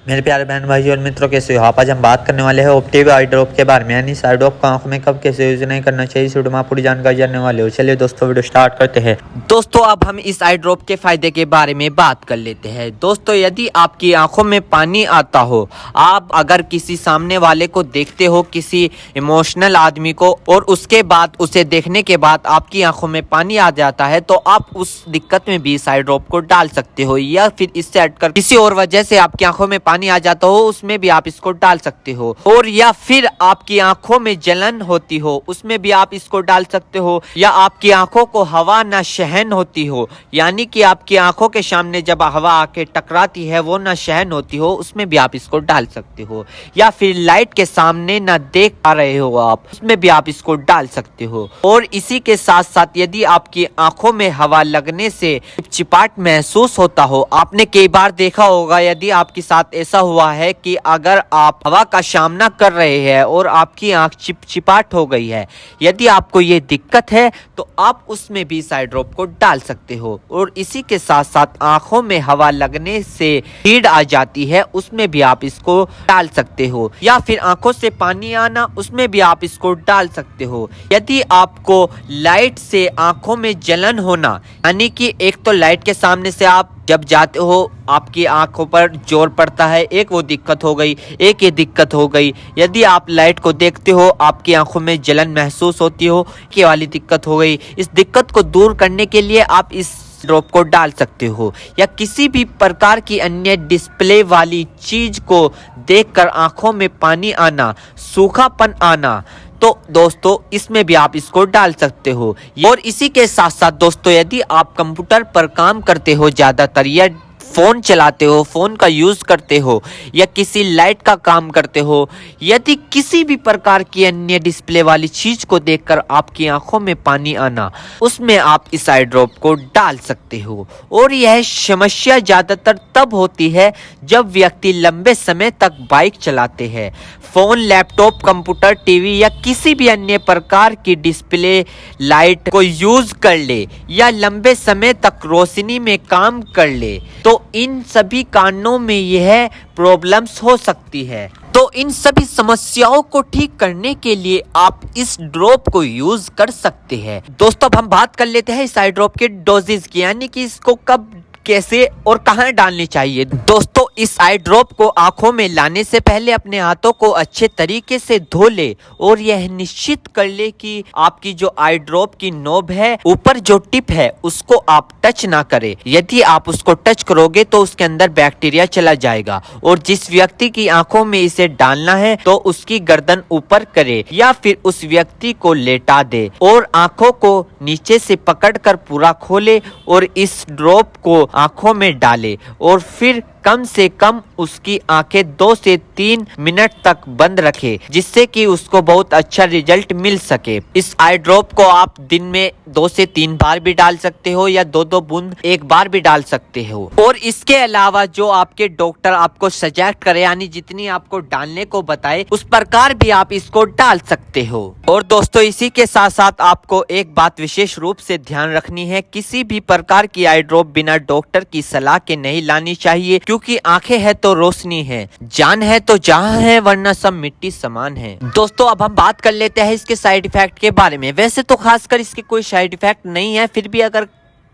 मेरे प्यारे बहन भाई और मित्रों, कैसे हो आप? आज हम बात करने वाले हैं ऑप्टिव आई ड्रॉप के बारे में, यानी इस आई ड्रॉप को आंखों में कब कैसे यूज नहीं करना चाहिए, इस वीडियो में पूरी जानकारी जानने वाले हो। चलिए दोस्तों, वीडियो स्टार्ट करते हैं। दोस्तों अब हम इस आई ड्रॉप के फायदे के बारे में बात कर लेते हैं। दोस्तों यदि आपकी आंखों में पानी आता हो, आप अगर किसी सामने वाले को देखते हो, किसी इमोशनल आदमी को, और उसके बाद उसे देखने के बाद आपकी आंखों में पानी आ जाता है, तो आप उस दिक्कत में भी इस आई ड्रॉप को डाल सकते हो। या फिर इससे हटकर किसी और वजह से आपकी आंखों में पानी आ जाता हो, उसमें भी आप इसको डाल सकते हो। और या फिर आपकी आंखों में जलन होती हो, उसमें भी आप इसको डाल सकते हो। या आपकी आंखों को हवा न सहन होती हो, यानी कि आपकी आंखों के सामने जब हवा आके टकराती है वो न सहन होती हो, उसमें भी आप इसको डाल सकते हो। या फिर लाइट के सामने न देख पा रहे हो आप, उसमें भी आप इसको डाल सकते हो। और इसी के साथ साथ यदि आपकी आंखों में हवा लगने से चिपचिपाहट महसूस होता हो, आपने कई बार देखा होगा, यदि आपके साथ ऐसा हुआ है कि अगर आप हवा का सामना कर रहे हैं और आपकी आंख चिपचिपाहट हो गई है, यदि आपको ये दिक्कत है तो आप उसमें भी इस आई ड्रॉप को डाल सकते हो। और इसी के साथ साथ आंखों में हवा लगने से हीट आ जाती है, उसमें भी आप इसको डाल सकते हो। या फिर आंखों से पानी आना, उसमें भी आप इसको डाल सकते हो। यदि आपको लाइट से आंखों में जलन होना, यानी कि एक तो लाइट के सामने से आप जब जाते हो आपकी आंखों पर जोर पड़ता है, एक वो दिक्कत हो गई, एक ये दिक्कत हो गई। यदि आप लाइट को देखते हो, आपकी आंखों में जलन महसूस होती हो, ये वाली दिक्कत हो गई। इस दिक्कत को दूर करने के लिए आप इस ड्रॉप को डाल सकते हो। या किसी भी प्रकार की अन्य डिस्प्ले वाली चीज को देखकर आंखों में पानी आना, सूखापन आना, तो दोस्तों इसमें भी आप इसको डाल सकते हो। और इसी के साथ साथ दोस्तों, यदि आप कंप्यूटर पर काम करते हो ज्यादातर, या फोन चलाते हो, फोन का यूज करते हो, या किसी लाइट का काम करते हो, यदि किसी भी प्रकार की अन्य डिस्प्ले वाली चीज को देखकर आपकी आंखों में पानी आना, उसमें आप इस आई ड्रॉप को डाल सकते हो। और यह समस्या ज्यादातर तब होती है जब व्यक्ति लंबे समय तक बाइक चलाते हैं, फोन, लैपटॉप, कंप्यूटर, टीवी या किसी भी अन्य प्रकार की डिस्प्ले लाइट को यूज कर ले, या लंबे समय तक रोशनी में काम कर ले, तो इन सभी कारणों में यह प्रॉब्लम्स हो सकती है। तो इन सभी समस्याओं को ठीक करने के लिए आप इस ड्रॉप को यूज कर सकते हैं। दोस्तों अब हम बात कर लेते हैं इस आई ड्रॉप के डोजेज की, यानी कि इसको कब, कैसे और कहां डालनी चाहिए। दोस्तों इस आई ड्रॉप को आंखों में लाने से पहले अपने हाथों को अच्छे तरीके से धो ले, और यह निश्चित कर ले कि आपकी जो आई ड्रॉप की नोब है, ऊपर जो टिप है, उसको आप टच ना करें। यदि आप उसको टच करोगे तो उसके अंदर बैक्टीरिया चला जाएगा। और जिस व्यक्ति की आंखों में इसे डालना है तो उसकी गर्दन ऊपर करे, या फिर उस व्यक्ति को लेटा दे और आंखों को नीचे से पकड़कर पूरा खोले और इस ड्रॉप को आंखों में डाले, और फिर कम से कम उसकी आंखें 2 से 3 मिनट तक बंद रखे, जिससे कि उसको बहुत अच्छा रिजल्ट मिल सके। इस आई ड्रॉप को आप दिन में 2 से 3 बार भी डाल सकते हो, या 2-2 बूंद एक बार भी डाल सकते हो। और इसके अलावा जो आपके डॉक्टर आपको सजेस्ट करे, यानी जितनी आपको डालने को बताए, उस प्रकार भी आप इसको डाल सकते हो। और दोस्तों इसी के साथ साथ आपको एक बात विशेष रूप से ध्यान रखनी है, किसी भी प्रकार की आई ड्रॉप बिना डॉक्टर की सलाह के नहीं लानी चाहिए, क्योंकि आंखें है तो रोशनी है, जान है तो जहां है, वरना सब मिट्टी समान है। दोस्तों अब हम बात कर लेते हैं इसके साइड इफेक्ट के बारे में। वैसे तो खासकर इसके कोई साइड इफेक्ट नहीं है, फिर भी अगर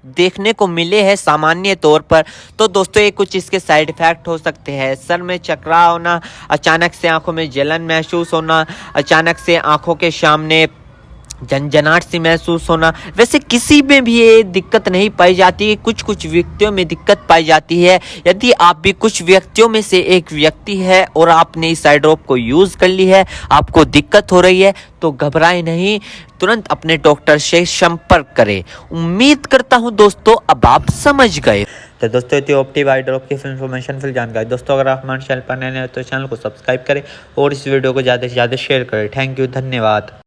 देखने को मिले हैं सामान्य तौर पर, तो दोस्तों ये कुछ इसके साइड इफेक्ट हो सकते हैं। सर में चकरा होना, अचानक से आंखों में जलन महसूस होना, अचानक से आंखों के सामने झंझनाहट सी महसूस होना। वैसे किसी में भी ये दिक्कत नहीं पाई जाती, कुछ कुछ व्यक्तियों में दिक्कत पाई जाती है। यदि आप भी कुछ व्यक्तियों में से एक व्यक्ति है और आपने इस आई ड्रॉप को यूज कर ली है, आपको दिक्कत हो रही है, तो घबराए नहीं, तुरंत अपने डॉक्टर से संपर्क करें। उम्मीद करता हूं दोस्तों अब आप समझ गए। तो दोस्तों ये ऑप्टिव आई ड्रॉप की इन्फॉर्मेशन फिल जानकारी। दोस्तों अगर आप हमारे चैनल पर नए हैं तो चैनल को सब्सक्राइब करें और इस वीडियो को ज़्यादा से ज़्यादा शेयर करें। थैंक यू, धन्यवाद।